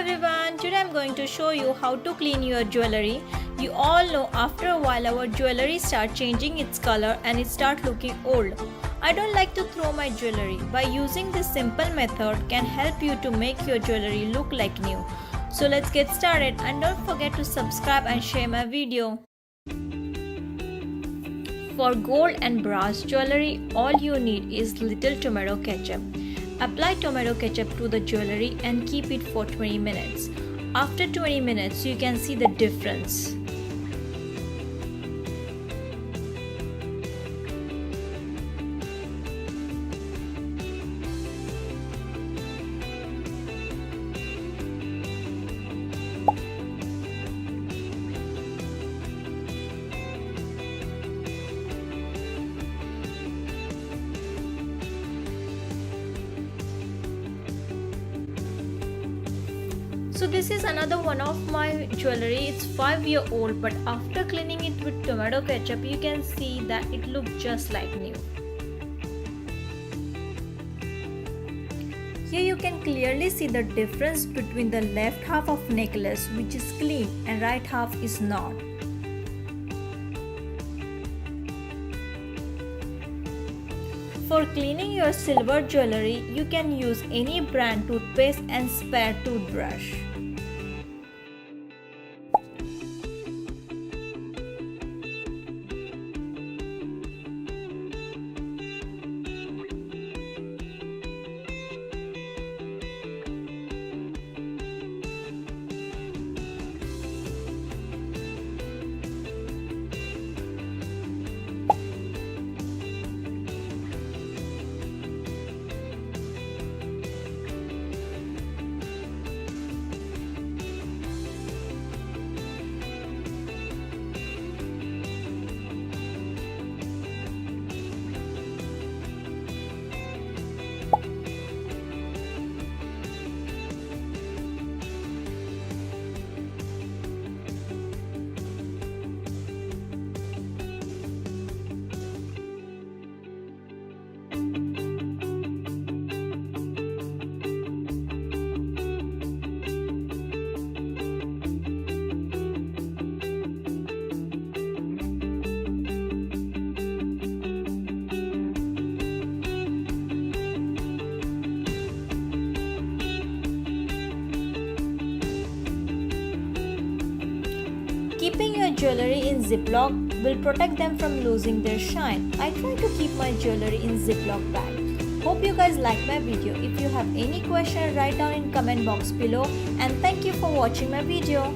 everyone, today I'm going to show you how to clean your jewelry. You all know after a while our jewelry start changing its color and it start looking old. I don't like to throw my jewelry. By using this simple method can help you to make your jewelry look like new. So let's get started and don't forget to subscribe and share my video. For gold and brass jewelry, all you need is little tomato ketchup. Apply tomato ketchup to the jewelry and keep it for 20 minutes. After 20 minutes, you can see the difference. So this is another one of my jewelry. It's 5-year-old, but after cleaning it with tomato ketchup, you can see that it looks just like new. Here you can clearly see the difference between the left half of necklace, which is clean, and right half is not. For cleaning your silver jewelry, you can use any brand toothpaste and spare toothbrush. Keeping your jewelry in ziplock will protect them from losing their shine. I try to keep my jewelry in ziplock bag. Hope you guys like my video. If you have any question, write down in comment box below, and thank you for watching my video.